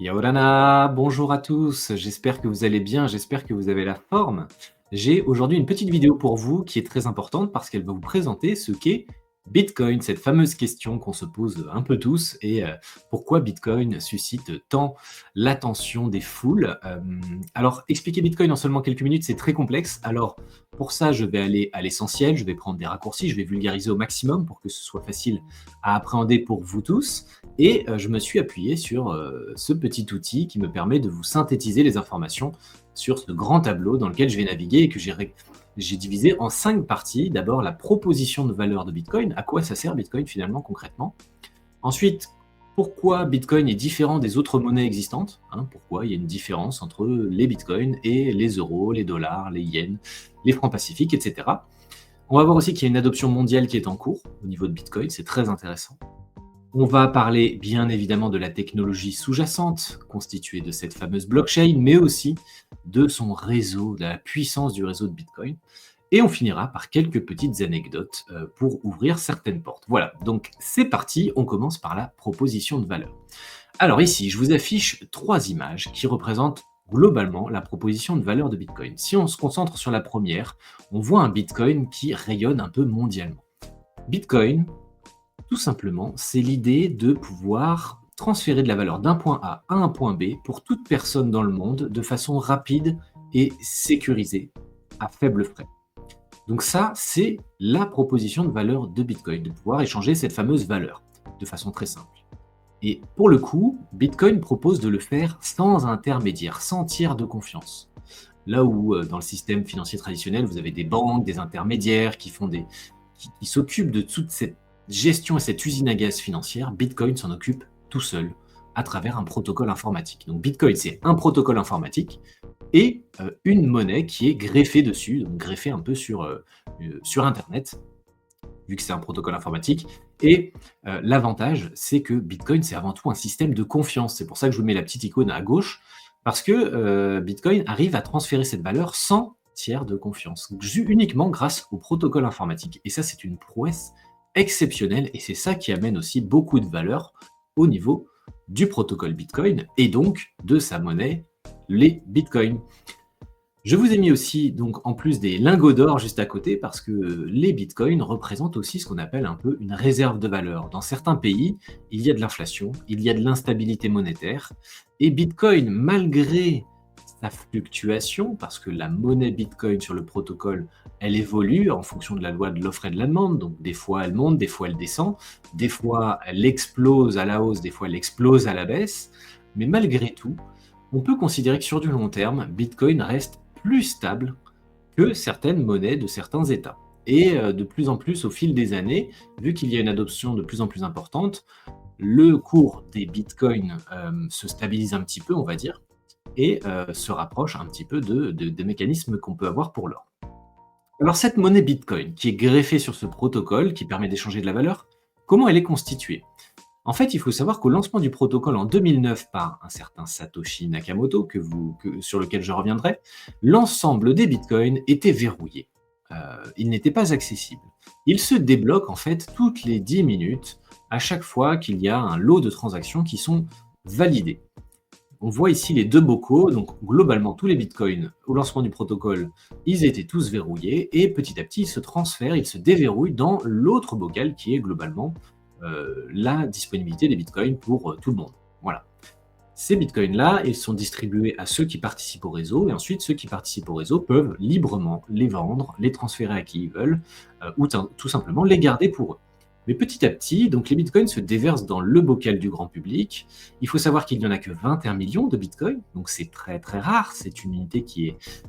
Yaorana, bonjour à tous, j'espère que vous allez bien, j'espère que vous avez la forme. J'ai aujourd'hui une petite vidéo pour vous qui est très importante parce qu'elle va vous présenter ce qu'est Bitcoin, cette fameuse question qu'on se pose un peu tous et pourquoi Bitcoin suscite tant l'attention des foules. Alors, expliquer Bitcoin en seulement quelques minutes, c'est très complexe. Alors, pour ça, je vais aller à l'essentiel, je vais prendre des raccourcis, je vais vulgariser au maximum pour que ce soit facile à appréhender pour vous tous. Et je me suis appuyé sur ce petit outil qui me permet de vous synthétiser les informations sur ce grand tableau dans lequel je vais naviguer et que j'ai divisé en 5 parties. D'abord, la proposition de valeur de Bitcoin. À quoi ça sert Bitcoin finalement concrètement? Ensuite, pourquoi Bitcoin est différent des autres monnaies existantes, hein, pourquoi il y a une différence entre les Bitcoins et les euros, les dollars, les yens, les francs pacifiques, etc. On va voir aussi qu'il y a une adoption mondiale qui est en cours au niveau de Bitcoin, c'est très intéressant. On va parler bien évidemment de la technologie sous-jacente, constituée de cette fameuse blockchain, mais aussi de son réseau, de la puissance du réseau de Bitcoin. Et on finira par quelques petites anecdotes pour ouvrir certaines portes. Voilà, donc c'est parti, on commence par la proposition de valeur. Alors ici, je vous affiche 3 images qui représentent globalement la proposition de valeur de Bitcoin. Si on se concentre sur la première, on voit un Bitcoin qui rayonne un peu mondialement. Bitcoin, tout simplement, c'est l'idée de pouvoir transférer de la valeur d'un point A à un point B pour toute personne dans le monde de façon rapide et sécurisée, à faible frais. Donc ça, c'est la proposition de valeur de Bitcoin, de pouvoir échanger cette fameuse valeur de façon très simple. Et pour le coup, Bitcoin propose de le faire sans intermédiaire, sans tiers de confiance. Là où dans le système financier traditionnel, vous avez des banques, des intermédiaires qui s'occupent de toute cette gestion et cette usine à gaz financière, Bitcoin s'en occupe tout seul à travers un protocole informatique. Donc Bitcoin, c'est un protocole informatique et une monnaie qui est greffée dessus, donc greffée un peu sur Internet, vu que c'est un protocole informatique. Et l'avantage, c'est que Bitcoin, c'est avant tout un système de confiance. C'est pour ça que je vous mets la petite icône à gauche, parce que Bitcoin arrive à transférer cette valeur sans tiers de confiance, uniquement grâce au protocole informatique. Et ça, c'est une prouesse exceptionnelle, et c'est ça qui amène aussi beaucoup de valeur au niveau du protocole Bitcoin, et donc de sa monnaie, les Bitcoins. Je vous ai mis aussi, donc, en plus des lingots d'or juste à côté, parce que les bitcoins représentent aussi ce qu'on appelle un peu une réserve de valeur. Dans certains pays, il y a de l'inflation, il y a de l'instabilité monétaire, et bitcoin, malgré sa fluctuation, parce que la monnaie bitcoin sur le protocole, elle évolue en fonction de la loi de l'offre et de la demande, donc des fois elle monte, des fois elle descend, des fois elle explose à la hausse, des fois elle explose à la baisse, mais malgré tout, on peut considérer que sur du long terme, Bitcoin reste plus stable que certaines monnaies de certains États. Et de plus en plus, au fil des années, vu qu'il y a une adoption de plus en plus importante, le cours des bitcoins se stabilise un petit peu, on va dire, et se rapproche un petit peu des mécanismes qu'on peut avoir pour l'or. Alors cette monnaie bitcoin, qui est greffée sur ce protocole, qui permet d'échanger de la valeur, comment elle est constituée? En fait, il faut savoir qu'au lancement du protocole en 2009 par un certain Satoshi Nakamoto, sur lequel je reviendrai, l'ensemble des bitcoins était verrouillé. Il n'était pas accessible. Il se débloque en fait toutes les 10 minutes à chaque fois qu'il y a un lot de transactions qui sont validées. On voit ici les deux bocaux, donc globalement tous les bitcoins au lancement du protocole, ils étaient tous verrouillés et petit à petit ils se transfèrent, ils se déverrouillent dans l'autre bocal qui est globalement la disponibilité des bitcoins pour tout le monde. Voilà. Ces bitcoins-là, ils sont distribués à ceux qui participent au réseau, et ensuite ceux qui participent au réseau peuvent librement les vendre, les transférer à qui ils veulent, ou tout simplement les garder pour eux. Mais petit à petit, donc les bitcoins se déversent dans le bocal du grand public. Il faut savoir qu'il n'y en a que 21 millions de bitcoins, donc c'est très très rare. C'est une unité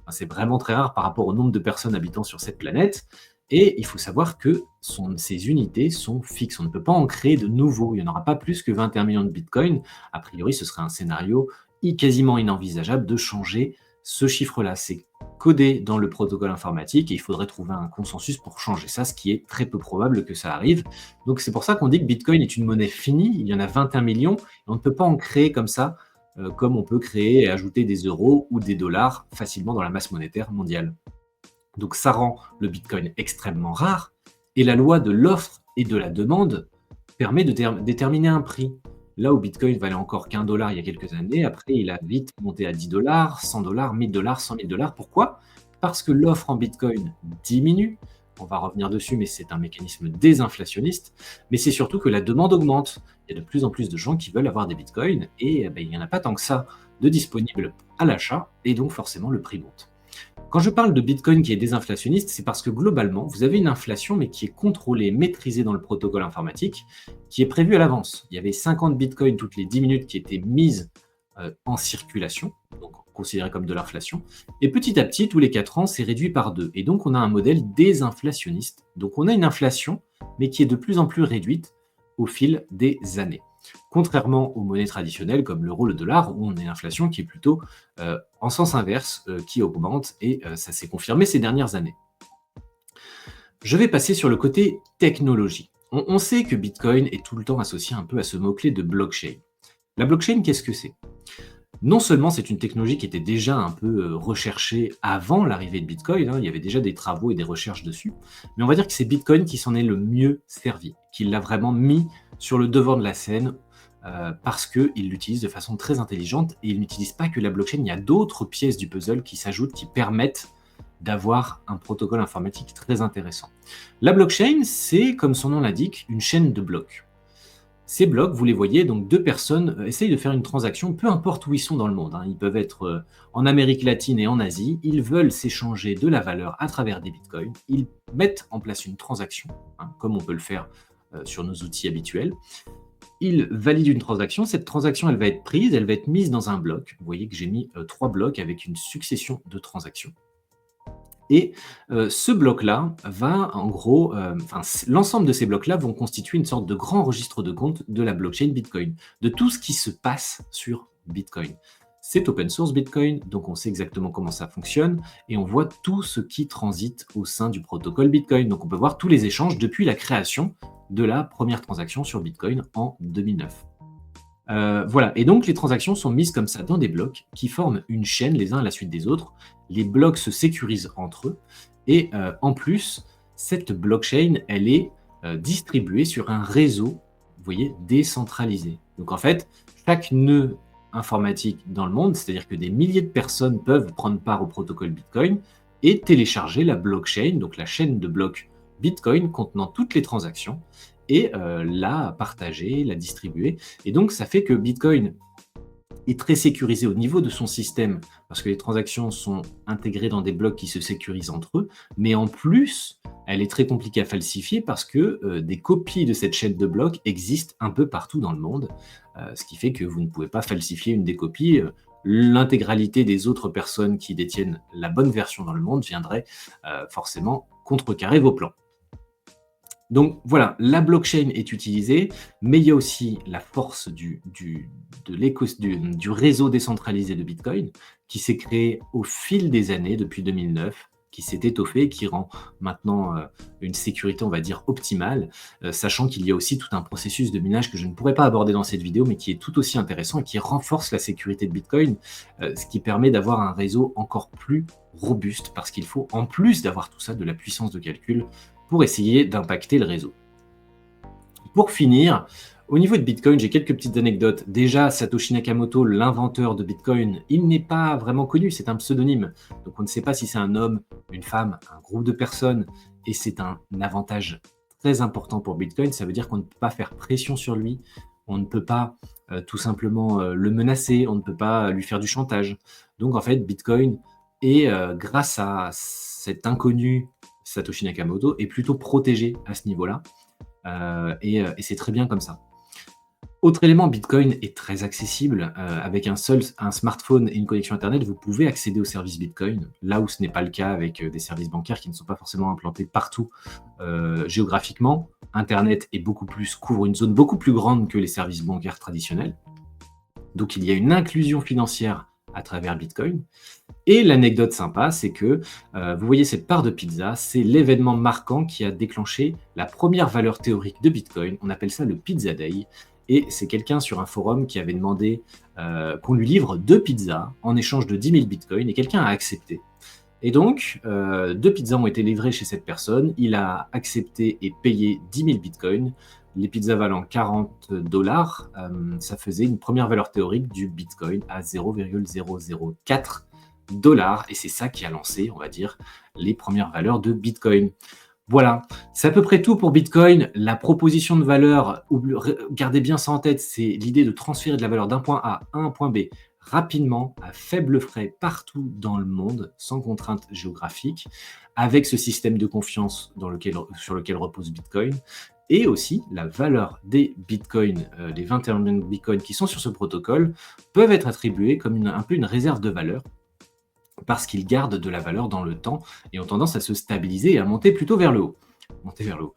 c'est vraiment très rare par rapport au nombre de personnes habitant sur cette planète. Et il faut savoir que ces unités sont fixes. On ne peut pas en créer de nouveaux. Il n'y en aura pas plus que 21 millions de bitcoins. A priori, ce serait un scénario quasiment inenvisageable de changer ce chiffre-là. C'est codé dans le protocole informatique et il faudrait trouver un consensus pour changer ça, ce qui est très peu probable que ça arrive. Donc c'est pour ça qu'on dit que Bitcoin est une monnaie finie. Il y en a 21 millions et on ne peut pas en créer comme ça, comme on peut créer et ajouter des euros ou des dollars facilement dans la masse monétaire mondiale. Donc ça rend le Bitcoin extrêmement rare et la loi de l'offre et de la demande permet de déterminer un prix. Là où Bitcoin valait encore qu'1 dollar il y a quelques années, après il a vite monté à 10 dollars, 100 dollars, 1000 dollars, 100 000 dollars. Pourquoi? Parce que l'offre en Bitcoin diminue. On va revenir dessus, mais c'est un mécanisme désinflationniste. Mais c'est surtout que la demande augmente. Il y a de plus en plus de gens qui veulent avoir des Bitcoins et il n'y en a pas tant que ça de disponibles à l'achat et donc forcément le prix monte. Quand je parle de Bitcoin qui est désinflationniste, c'est parce que globalement, vous avez une inflation, mais qui est contrôlée, maîtrisée dans le protocole informatique, qui est prévue à l'avance. Il y avait 50 Bitcoins toutes les 10 minutes qui étaient mises en circulation, donc considérées comme de l'inflation. Et petit à petit, tous les 4 ans, c'est réduit par 2. Et donc, on a un modèle désinflationniste. Donc, on a une inflation, mais qui est de plus en plus réduite au fil des années. Contrairement aux monnaies traditionnelles comme l'euro, le dollar, où on a une inflation qui est plutôt en sens inverse, qui augmente, et ça s'est confirmé ces dernières années. Je vais passer sur le côté technologie. On sait que Bitcoin est tout le temps associé un peu à ce mot-clé de blockchain. La blockchain, qu'est-ce que c'est? Non seulement c'est une technologie qui était déjà un peu recherchée avant l'arrivée de Bitcoin, hein, il y avait déjà des travaux et des recherches dessus, mais on va dire que c'est Bitcoin qui s'en est le mieux servi, qui l'a vraiment mis sur le devant de la scène parce qu'il l'utilise de façon très intelligente et il n'utilise pas que la blockchain, il y a d'autres pièces du puzzle qui s'ajoutent, qui permettent d'avoir un protocole informatique très intéressant. La blockchain, c'est, comme son nom l'indique, une chaîne de blocs. Ces blocs, vous les voyez, donc deux personnes essayent de faire une transaction, peu importe où ils sont dans le monde, hein. Ils peuvent être en Amérique latine et en Asie. Ils veulent s'échanger de la valeur à travers des bitcoins. Ils mettent en place une transaction, hein, comme on peut le faire sur nos outils habituels. Ils valident une transaction. Cette transaction, elle va être prise, elle va être mise dans un bloc. Vous voyez que j'ai mis 3 blocs avec une succession de transactions. Et ce bloc-là va en gros, l'ensemble de ces blocs-là vont constituer une sorte de grand registre de compte de la blockchain Bitcoin, de tout ce qui se passe sur Bitcoin. C'est open source Bitcoin, donc on sait exactement comment ça fonctionne et on voit tout ce qui transite au sein du protocole Bitcoin. Donc on peut voir tous les échanges depuis la création de la première transaction sur Bitcoin en 2009. Voilà, et donc les transactions sont mises comme ça dans des blocs qui forment une chaîne les uns à la suite des autres. Les blocs se sécurisent entre eux et en plus, cette blockchain, elle est distribuée sur un réseau, vous voyez, décentralisé. Donc en fait, chaque nœud informatique dans le monde, c'est-à-dire que des milliers de personnes peuvent prendre part au protocole Bitcoin et télécharger la blockchain, donc la chaîne de blocs Bitcoin contenant toutes les transactions et la partager, la distribuer. Et donc, ça fait que Bitcoin est très sécurisé au niveau de son système parce que les transactions sont intégrées dans des blocs qui se sécurisent entre eux. Mais en plus, elle est très compliquée à falsifier parce que des copies de cette chaîne de blocs existent un peu partout dans le monde, ce qui fait que vous ne pouvez pas falsifier une des copies. L'intégralité des autres personnes qui détiennent la bonne version dans le monde viendrait forcément contrecarrer vos plans. Donc voilà, la blockchain est utilisée, mais il y a aussi la force du réseau décentralisé de Bitcoin qui s'est créé au fil des années depuis 2009, qui s'est étoffé, qui rend maintenant une sécurité, on va dire, optimale, sachant qu'il y a aussi tout un processus de minage que je ne pourrais pas aborder dans cette vidéo, mais qui est tout aussi intéressant et qui renforce la sécurité de Bitcoin, ce qui permet d'avoir un réseau encore plus robuste, parce qu'il faut, en plus d'avoir tout ça, de la puissance de calcul pour essayer d'impacter le réseau. Pour finir, au niveau de Bitcoin, j'ai quelques petites anecdotes. Déjà, Satoshi Nakamoto, l'inventeur de Bitcoin, il n'est pas vraiment connu, c'est un pseudonyme. Donc on ne sait pas si c'est un homme, une femme, un groupe de personnes, et c'est un avantage très important pour Bitcoin. Ça veut dire qu'on ne peut pas faire pression sur lui, on ne peut pas tout simplement le menacer, on ne peut pas lui faire du chantage. Donc en fait, Bitcoin est, grâce à cet inconnu Satoshi Nakamoto, est plutôt protégé à ce niveau-là. Et c'est très bien comme ça. Autre élément, Bitcoin est très accessible. Avec un smartphone et une connexion Internet, vous pouvez accéder aux services Bitcoin, là où ce n'est pas le cas avec des services bancaires qui ne sont pas forcément implantés partout géographiquement. Internet couvre une zone beaucoup plus grande que les services bancaires traditionnels. Donc il y a une inclusion financière à travers Bitcoin. Et l'anecdote sympa, c'est que vous voyez cette part de pizza, c'est l'événement marquant qui a déclenché la première valeur théorique de Bitcoin. On appelle ça le Pizza Day. Et c'est quelqu'un sur un forum qui avait demandé qu'on lui livre 2 pizzas en échange de 10 000 bitcoins et quelqu'un a accepté. Et donc, 2 pizzas ont été livrées chez cette personne. Il a accepté et payé 10 000 bitcoins les pizzas valant 40 $, ça faisait une première valeur théorique du Bitcoin à 0,004 $ et c'est ça qui a lancé, on va dire, les premières valeurs de Bitcoin. Voilà, c'est à peu près tout pour Bitcoin. La proposition de valeur, gardez bien ça en tête, c'est l'idée de transférer de la valeur d'un point A à un point B rapidement, à faible frais, partout dans le monde, sans contrainte géographique, avec ce système de confiance sur lequel repose Bitcoin, et aussi la valeur des Bitcoins, les 21 millions de Bitcoins qui sont sur ce protocole, peuvent être attribués comme un peu une réserve de valeur parce qu'ils gardent de la valeur dans le temps et ont tendance à se stabiliser et à monter plutôt vers le haut. Monter vers le haut.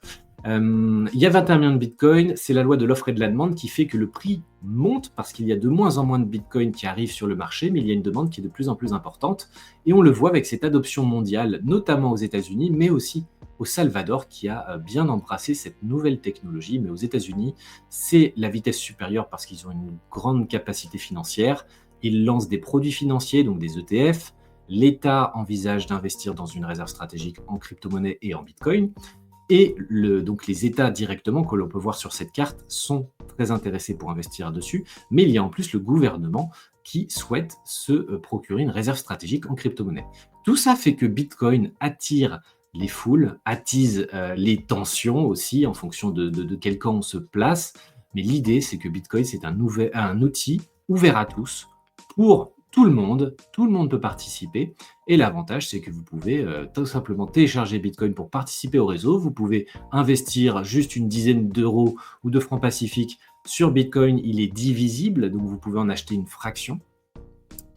Il y a 21 millions de bitcoins, c'est la loi de l'offre et de la demande qui fait que le prix monte parce qu'il y a de moins en moins de bitcoins qui arrivent sur le marché, mais il y a une demande qui est de plus en plus importante. Et on le voit avec cette adoption mondiale, notamment aux États-Unis, mais aussi au Salvador qui a bien embrassé cette nouvelle technologie. Mais aux États-Unis, c'est la vitesse supérieure parce qu'ils ont une grande capacité financière. Ils lancent des produits financiers, donc des ETF. L'État envisage d'investir dans une réserve stratégique en crypto-monnaie et en bitcoin. Et donc les États directement, que l'on peut voir sur cette carte, sont très intéressés pour investir dessus. Mais il y a en plus le gouvernement qui souhaite se procurer une réserve stratégique en crypto-monnaie. Tout ça fait que Bitcoin attire les foules, attise les tensions aussi en fonction de quel camp on se place. Mais l'idée, c'est que Bitcoin, c'est un outil ouvert à tous pour tout le monde peut participer. Et l'avantage, c'est que vous pouvez tout simplement télécharger Bitcoin pour participer au réseau. Vous pouvez investir juste une dizaine d'euros ou de francs pacifiques sur Bitcoin. Il est divisible, donc vous pouvez en acheter une fraction.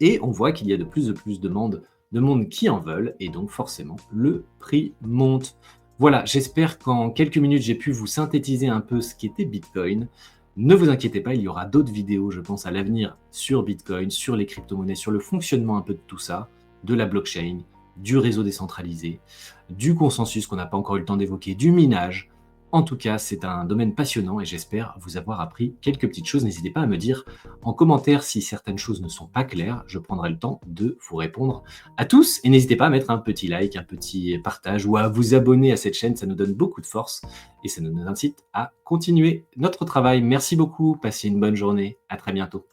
Et on voit qu'il y a de plus en plus de monde qui en veulent, et donc forcément, le prix monte. Voilà, j'espère qu'en quelques minutes, j'ai pu vous synthétiser un peu ce qu'était Bitcoin. Ne vous inquiétez pas, il y aura d'autres vidéos, je pense, à l'avenir sur Bitcoin, sur les crypto-monnaies, sur le fonctionnement un peu de tout ça, de la blockchain, du réseau décentralisé, du consensus qu'on n'a pas encore eu le temps d'évoquer, du minage. En tout cas, c'est un domaine passionnant et j'espère vous avoir appris quelques petites choses. N'hésitez pas à me dire en commentaire si certaines choses ne sont pas claires. Je prendrai le temps de vous répondre à tous. Et n'hésitez pas à mettre un petit like, un petit partage ou à vous abonner à cette chaîne. Ça nous donne beaucoup de force et ça nous incite à continuer notre travail. Merci beaucoup. Passez une bonne journée. À très bientôt.